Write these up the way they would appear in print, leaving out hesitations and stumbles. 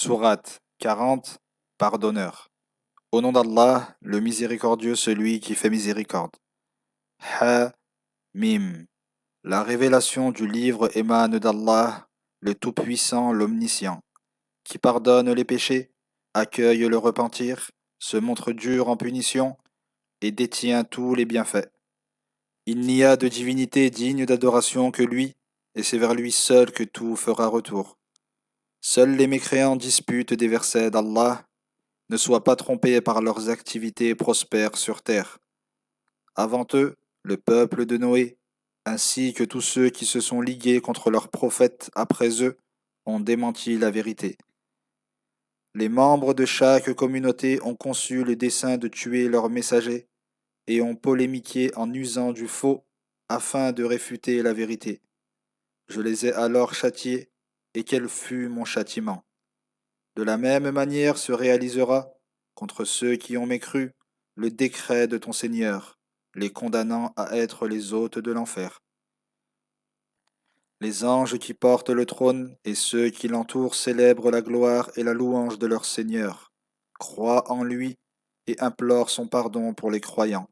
Sourate 40, pardonneur. Au nom d'Allah, le miséricordieux, celui qui fait miséricorde. Ha-Mim. La révélation du livre émane d'Allah, le Tout-Puissant, l'Omniscient, qui pardonne les péchés, accueille le repentir, se montre dur en punition et détient tous les bienfaits. Il n'y a de divinité digne d'adoration que lui, et c'est vers lui seul que tout fera retour. Seuls les mécréants disputent des versets d'Allah. Ne soient pas trompés par leurs activités prospères sur terre. Avant eux, le peuple de Noé, ainsi que tous ceux qui se sont ligués contre leurs prophètes après eux, ont démenti la vérité. Les membres de chaque communauté ont conçu le dessein de tuer leurs messagers et ont polémiqué en usant du faux afin de réfuter la vérité. Je les ai alors châtiés, et quel fut mon châtiment. De la même manière se réalisera, contre ceux qui ont mécru, le décret de ton Seigneur, les condamnant à être les hôtes de l'enfer. Les anges qui portent le trône et ceux qui l'entourent célèbrent la gloire et la louange de leur Seigneur, croient en lui et implorent son pardon pour les croyants.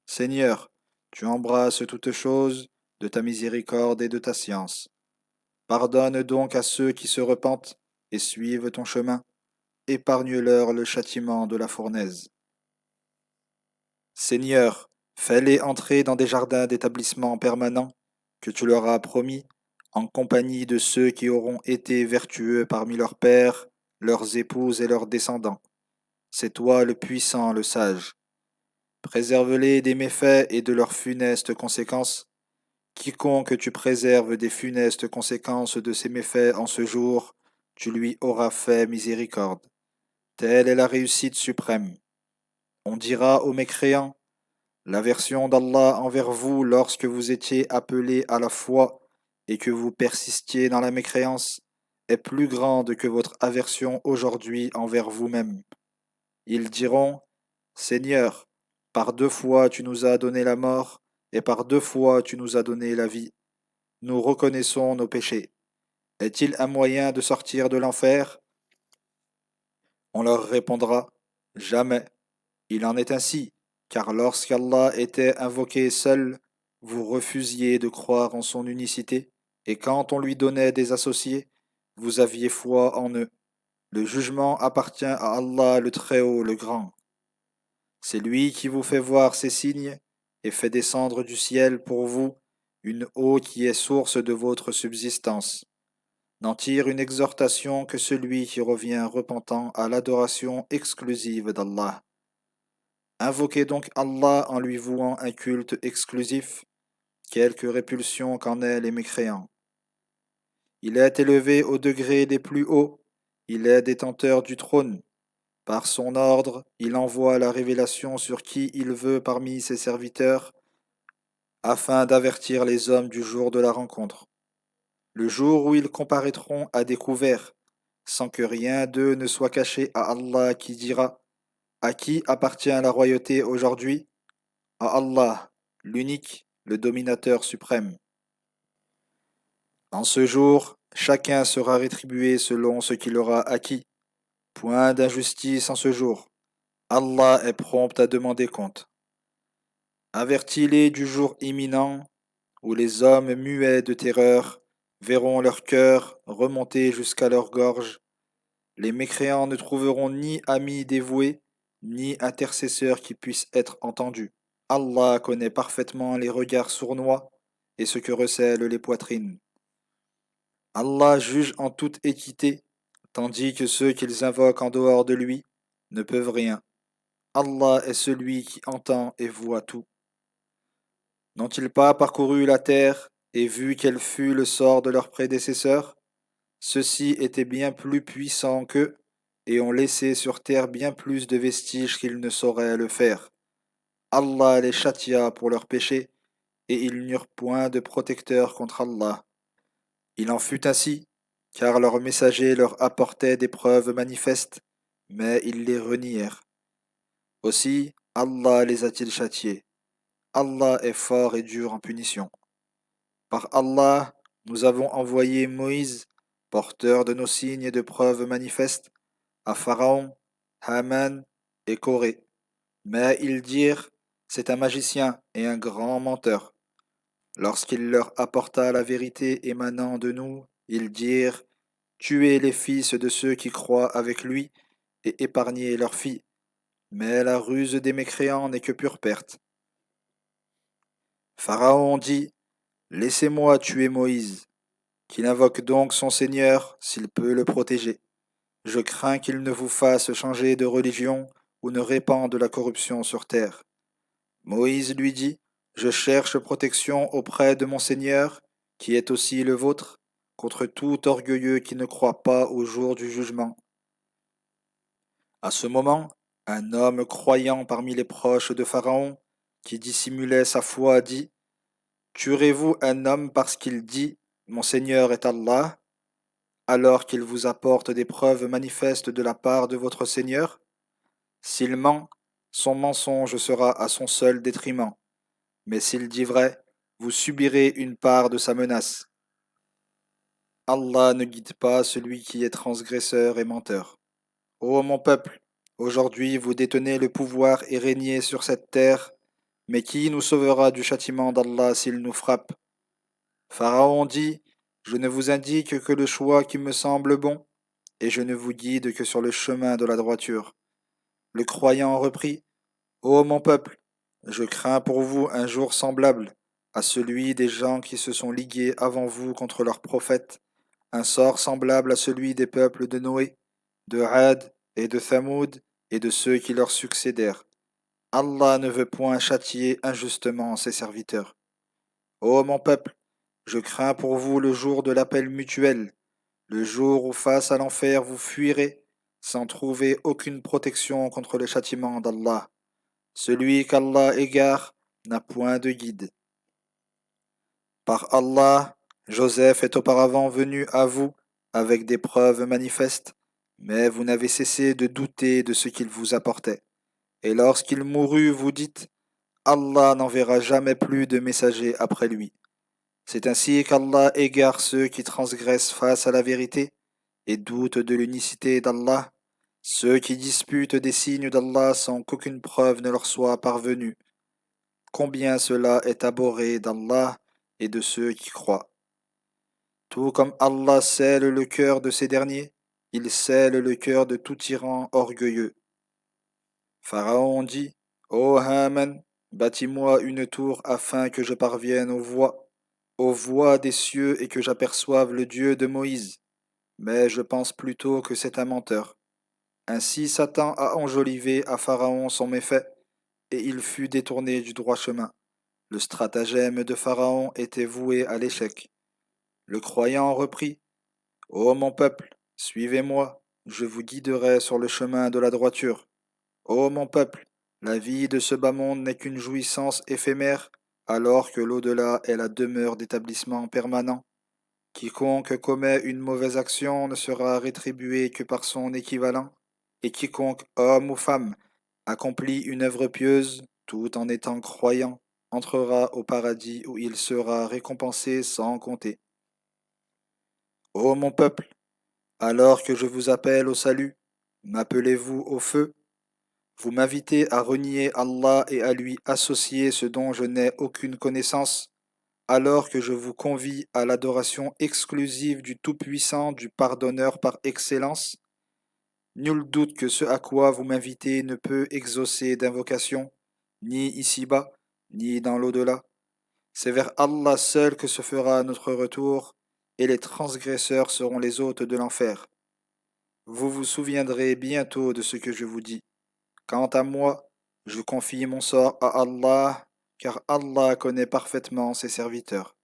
Seigneur, tu embrasses toutes choses de ta miséricorde et de ta science. Pardonne donc à ceux qui se repentent et suivent ton chemin. Épargne-leur le châtiment de la fournaise. Seigneur, fais-les entrer dans des jardins d'établissement permanent que tu leur as promis, en compagnie de ceux qui auront été vertueux parmi leurs pères, leurs épouses et leurs descendants. C'est toi le puissant, le sage. Préserve-les des méfaits et de leurs funestes conséquences. Quiconque tu préserves des funestes conséquences de ses méfaits en ce jour, tu lui auras fait miséricorde. Telle est la réussite suprême. On dira aux mécréants, l'aversion d'Allah envers vous lorsque vous étiez appelés à la foi et que vous persistiez dans la mécréance est plus grande que votre aversion aujourd'hui envers vous-même. Ils diront, Seigneur, par 2 fois tu nous as donné la mort et par 2 fois tu nous as donné la vie. Nous reconnaissons nos péchés. Est-il un moyen de sortir de l'enfer? On leur répondra, jamais. Il en est ainsi, car lorsqu'Allah était invoqué seul, vous refusiez de croire en son unicité, et quand on lui donnait des associés, vous aviez foi en eux. Le jugement appartient à Allah le Très-Haut, le Grand. C'est lui qui vous fait voir ses signes et fait descendre du ciel pour vous une eau qui est source de votre subsistance. N'en tire une exhortation que celui qui revient repentant à l'adoration exclusive d'Allah. Invoquez donc Allah en lui vouant un culte exclusif, quelque répulsion qu'en aient les mécréants. Il est élevé au degré des plus hauts, il est détenteur du trône. Par son ordre, il envoie la révélation sur qui il veut parmi ses serviteurs, afin d'avertir les hommes du jour de la rencontre, le jour où ils comparaîtront à découvert, sans que rien d'eux ne soit caché à Allah qui dira, à qui appartient la royauté aujourd'hui? À Allah, l'unique, le dominateur suprême. En ce jour, chacun sera rétribué selon ce qu'il aura acquis. Point d'injustice en ce jour. Allah est prompt à demander compte. Avertis-les du jour imminent où les hommes muets de terreur verront leur cœur remonter jusqu'à leur gorge. Les mécréants ne trouveront ni amis dévoués, ni intercesseurs qui puissent être entendus. Allah connaît parfaitement les regards sournois et ce que recèlent les poitrines. Allah juge en toute équité, tandis que ceux qu'ils invoquent en dehors de lui ne peuvent rien. Allah est celui qui entend et voit tout. N'ont-ils pas parcouru la terre et vu quel fut le sort de leurs prédécesseurs? Ceux-ci étaient bien plus puissants qu'eux et ont laissé sur terre bien plus de vestiges qu'ils ne sauraient le faire. Allah les châtia pour leurs péchés et ils n'eurent point de protecteur contre Allah. Il en fut ainsi, car leurs messagers leur apportaient des preuves manifestes, mais ils les renièrent. Aussi, Allah les a-t-il châtiés. Allah est fort et dur en punition. Par Allah, nous avons envoyé Moïse porteurs de nos signes et de preuves manifestes, à Pharaon, Haman et Corée. Mais ils dirent, c'est un magicien et un grand menteur. Lorsqu'il leur apporta la vérité émanant de nous, ils dirent, tuez les fils de ceux qui croient avec lui et épargnez leurs filles. Mais la ruse des mécréants n'est que pure perte. Pharaon dit, laissez-moi tuer Moïse, qu'il invoque donc son Seigneur s'il peut le protéger. Je crains qu'il ne vous fasse changer de religion ou ne répande la corruption sur terre. Moïse lui dit, je cherche protection auprès de mon Seigneur, qui est aussi le vôtre, contre tout orgueilleux qui ne croit pas au jour du jugement. À ce moment, un homme croyant parmi les proches de Pharaon, qui dissimulait sa foi, dit, tuerez-vous un homme parce qu'il dit, mon Seigneur est Allah, alors qu'il vous apporte des preuves manifestes de la part de votre Seigneur? S'il ment, son mensonge sera à son seul détriment. Mais s'il dit vrai, vous subirez une part de sa menace. Allah ne guide pas celui qui est transgresseur et menteur. Ô mon peuple, aujourd'hui vous détenez le pouvoir et régnez sur cette terre, mais qui nous sauvera du châtiment d'Allah s'il nous frappe? Pharaon dit, je ne vous indique que le choix qui me semble bon, et je ne vous guide que sur le chemin de la droiture. Le croyant reprit, ô mon peuple, je crains pour vous un jour semblable à celui des gens qui se sont ligués avant vous contre leurs prophètes, un sort semblable à celui des peuples de Noé, de Had et de Thamoud et de ceux qui leur succédèrent. Allah ne veut point châtier injustement ses serviteurs. Ô mon peuple, je crains pour vous le jour de l'appel mutuel, le jour où face à l'enfer vous fuirez, sans trouver aucune protection contre le châtiment d'Allah. Celui qu'Allah égare n'a point de guide. Par Allah, Joseph est auparavant venu à vous avec des preuves manifestes, mais vous n'avez cessé de douter de ce qu'il vous apportait. Et lorsqu'il mourut, vous dites, Allah n'enverra jamais plus de messagers après lui. C'est ainsi qu'Allah égare ceux qui transgressent face à la vérité et doutent de l'unicité d'Allah, ceux qui disputent des signes d'Allah sans qu'aucune preuve ne leur soit parvenue. Combien cela est abhorré d'Allah et de ceux qui croient. Tout comme Allah scelle le cœur de ces derniers, il scelle le cœur de tout tyran orgueilleux. Pharaon dit, ô Haman, bâtis-moi une tour afin que je parvienne aux voies des cieux et que j'aperçoive le Dieu de Moïse. Mais je pense plutôt que c'est un menteur. Ainsi Satan a enjolivé à Pharaon son méfait, et il fut détourné du droit chemin. Le stratagème de Pharaon était voué à l'échec. Le croyant reprit, ô mon peuple, suivez-moi, je vous guiderai sur le chemin de la droiture. Ô mon peuple, la vie de ce bas monde n'est qu'une jouissance éphémère, alors que l'au-delà est la demeure d'établissement permanent. Quiconque commet une mauvaise action ne sera rétribué que par son équivalent, et quiconque, homme ou femme, accomplit une œuvre pieuse, tout en étant croyant, entrera au paradis où il sera récompensé sans compter. Ô mon peuple, alors que je vous appelle au salut, m'appelez-vous au feu? Vous m'invitez à renier Allah et à lui associer ce dont je n'ai aucune connaissance, alors que je vous convie à l'adoration exclusive du Tout-Puissant, du Pardonneur par excellence. Nul doute que ce à quoi vous m'invitez ne peut exaucer d'invocation, ni ici-bas, ni dans l'au-delà. C'est vers Allah seul que se fera notre retour, et les transgresseurs seront les hôtes de l'enfer. Vous vous souviendrez bientôt de ce que je vous dis. Quant à moi, je confie mon sort à Allah, car Allah connaît parfaitement ses serviteurs.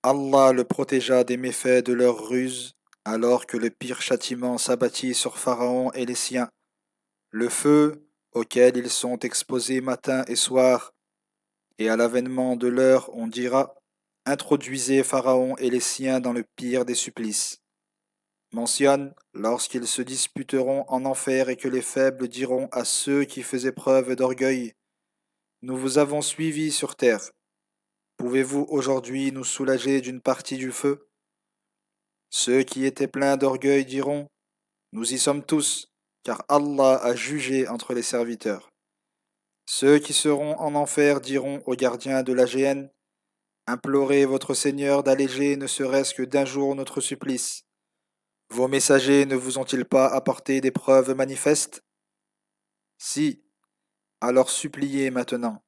Allah le protégea des méfaits de leurs ruses, alors que le pire châtiment s'abattit sur Pharaon et les siens. Le feu, auquel ils sont exposés matin et soir, et à l'avènement de l'heure on dira, introduisez Pharaon et les siens dans le pire des supplices. Mentionne, lorsqu'ils se disputeront en enfer et que les faibles diront à ceux qui faisaient preuve d'orgueil, nous vous avons suivis sur terre. Pouvez-vous aujourd'hui nous soulager d'une partie du feu? Ceux qui étaient pleins d'orgueil diront, nous y sommes tous, car Allah a jugé entre les serviteurs. Ceux qui seront en enfer diront aux gardiens de la géhenne, implorez votre Seigneur d'alléger ne serait-ce que d'un jour notre supplice. Vos messagers ne vous ont-ils pas apporté des preuves manifestes? Si, alors suppliez maintenant.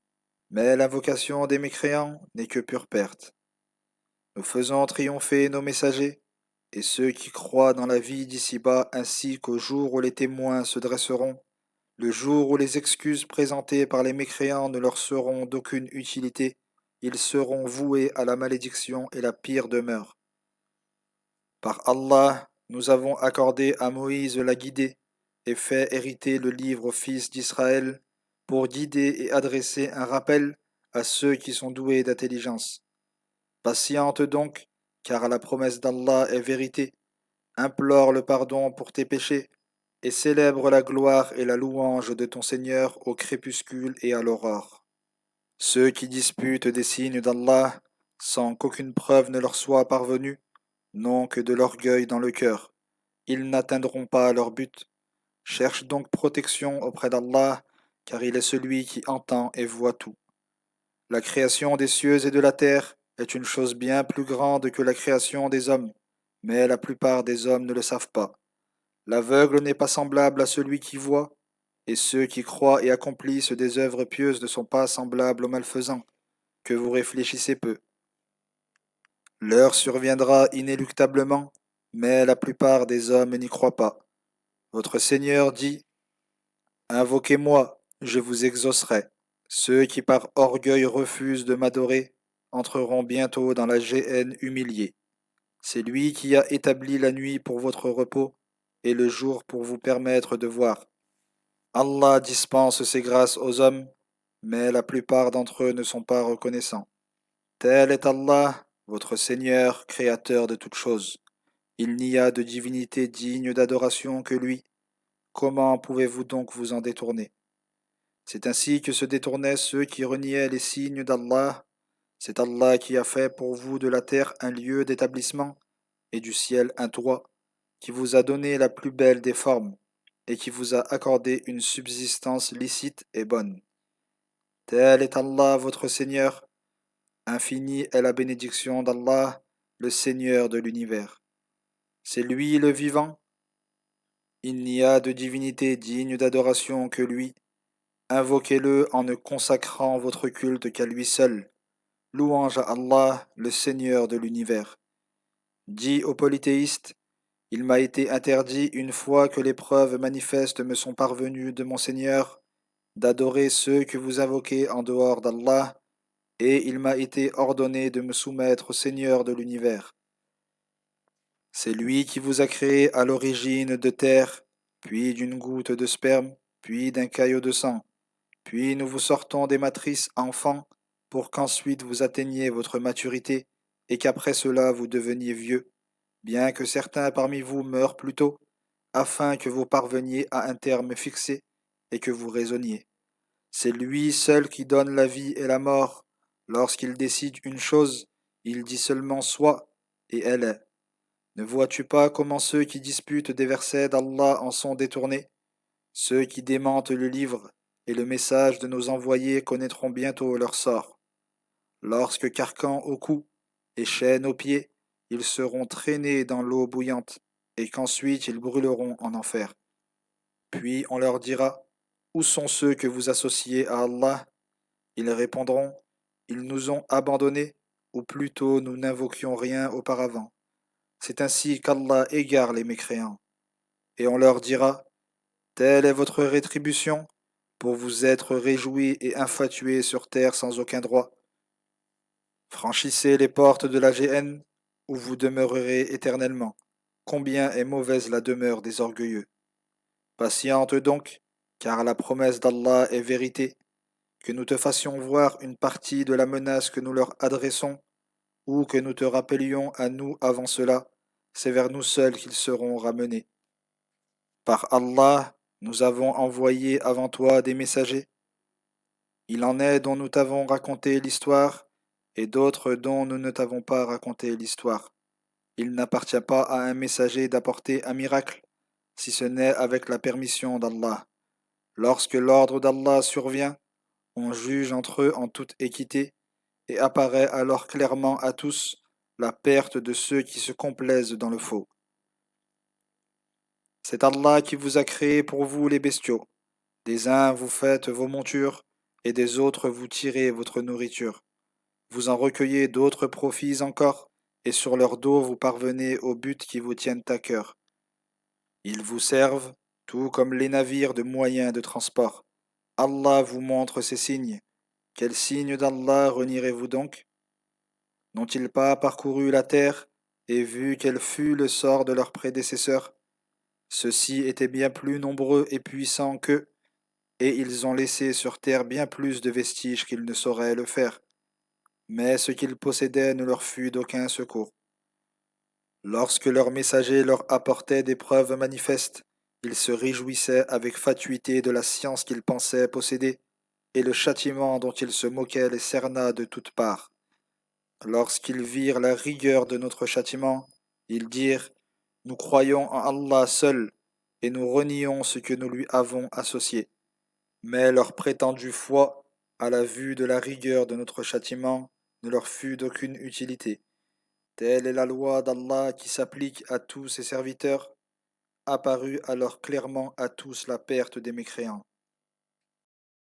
Mais l'invocation des mécréants n'est que pure perte. Nous faisons triompher nos messagers, et ceux qui croient dans la vie d'ici-bas ainsi qu'au jour où les témoins se dresseront, le jour où les excuses présentées par les mécréants ne leur seront d'aucune utilité, ils seront voués à la malédiction et la pire demeure. Par Allah, nous avons accordé à Moïse la guidée et fait hériter le livre aux fils d'Israël pour guider et adresser un rappel à ceux qui sont doués d'intelligence. Patiente donc, car la promesse d'Allah est vérité. Implore le pardon pour tes péchés et célèbre la gloire et la louange de ton Seigneur au crépuscule et à l'aurore. Ceux qui disputent des signes d'Allah sans qu'aucune preuve ne leur soit parvenue n'ont que de l'orgueil dans le cœur. Ils n'atteindront pas leur but. Cherche donc protection auprès d'Allah, car il est celui qui entend et voit tout. La création des cieux et de la terre est une chose bien plus grande que la création des hommes, mais la plupart des hommes ne le savent pas. L'aveugle n'est pas semblable à celui qui voit, et ceux qui croient et accomplissent des œuvres pieuses ne sont pas semblables aux malfaisants, que vous réfléchissez peu. L'heure surviendra inéluctablement, mais la plupart des hommes n'y croient pas. Votre Seigneur dit, invoquez-moi, je vous exaucerai. Ceux qui par orgueil refusent de m'adorer entreront bientôt dans la géhenne humiliée. C'est lui qui a établi la nuit pour votre repos et le jour pour vous permettre de voir. Allah dispense ses grâces aux hommes, mais la plupart d'entre eux ne sont pas reconnaissants. Tel est Allah, votre Seigneur, créateur de toutes choses. Il n'y a de divinité digne d'adoration que lui. Comment pouvez-vous donc vous en détourner? C'est ainsi que se détournaient ceux qui reniaient les signes d'Allah. C'est Allah qui a fait pour vous de la terre un lieu d'établissement et du ciel un toit, qui vous a donné la plus belle des formes et qui vous a accordé une subsistance licite et bonne. Tel est Allah votre Seigneur. Infinie est la bénédiction d'Allah, le Seigneur de l'univers. C'est lui le vivant. Il n'y a de divinité digne d'adoration que lui. Invoquez-le en ne consacrant votre culte qu'à lui seul. Louange à Allah, le Seigneur de l'univers. Dis aux polythéistes, il m'a été interdit une fois que les preuves manifestes me sont parvenues de mon Seigneur, d'adorer ceux que vous invoquez en dehors d'Allah, et il m'a été ordonné de me soumettre au Seigneur de l'univers. C'est lui qui vous a créé à l'origine de terre, puis d'une goutte de sperme, puis d'un caillot de sang. Puis nous vous sortons des matrices enfants, pour qu'ensuite vous atteigniez votre maturité, et qu'après cela vous deveniez vieux, bien que certains parmi vous meurent plus tôt, afin que vous parveniez à un terme fixé, et que vous raisonniez. C'est lui seul qui donne la vie et la mort. Lorsqu'il décide une chose, il dit seulement soit, et elle est. Ne vois-tu pas comment ceux qui disputent des versets d'Allah en sont détournés? Ceux qui démentent le livre et le message de nos envoyés connaîtront bientôt leur sort. Lorsque carcan au cou et chaîne aux pieds, ils seront traînés dans l'eau bouillante, et qu'ensuite ils brûleront en enfer. Puis on leur dira, où sont ceux que vous associez à Allah? Ils répondront, ils nous ont abandonnés, ou plutôt nous n'invoquions rien auparavant. C'est ainsi qu'Allah égare les mécréants. Et on leur dira, telle est votre rétribution, pour vous être réjouis et infatués sur terre sans aucun droit. Franchissez les portes de la géhenne, où vous demeurerez éternellement. Combien est mauvaise la demeure des orgueilleux. Patiente donc, car la promesse d'Allah est vérité, que nous te fassions voir une partie de la menace que nous leur adressons, ou que nous te rappelions à nous avant cela, c'est vers nous seuls qu'ils seront ramenés. Par Allah, nous avons envoyé avant toi des messagers. Il en est dont nous t'avons raconté l'histoire, et d'autres dont nous ne t'avons pas raconté l'histoire. Il n'appartient pas à un messager d'apporter un miracle, si ce n'est avec la permission d'Allah. Lorsque l'ordre d'Allah survient, on juge entre eux en toute équité, et apparaît alors clairement à tous la perte de ceux qui se complaisent dans le faux. C'est Allah qui vous a créé pour vous les bestiaux. Des uns vous faites vos montures, et des autres vous tirez votre nourriture. Vous en recueillez d'autres profits encore, et sur leur dos vous parvenez aux buts qui vous tiennent à cœur. Ils vous servent, tout comme les navires de moyens de transport. Allah vous montre ces signes. Quels signes d'Allah renierez-vous donc? N'ont-ils pas parcouru la terre et vu quel fut le sort de leurs prédécesseurs? Ceux-ci étaient bien plus nombreux et puissants qu'eux, et ils ont laissé sur terre bien plus de vestiges qu'ils ne sauraient le faire. Mais ce qu'ils possédaient ne leur fut d'aucun secours. Lorsque leurs messagers leur apportaient des preuves manifestes, ils se réjouissaient avec fatuité de la science qu'ils pensaient posséder, et le châtiment dont ils se moquaient les cerna de toutes parts. Lorsqu'ils virent la rigueur de notre châtiment, ils dirent: Nous croyons en Allah seul, et nous renions ce que nous lui avons associé. Mais leur prétendue foi, à la vue de la rigueur de notre châtiment, ne leur fut d'aucune utilité. Telle est la loi d'Allah qui s'applique à tous ses serviteurs, apparut alors clairement à tous la perte des mécréants.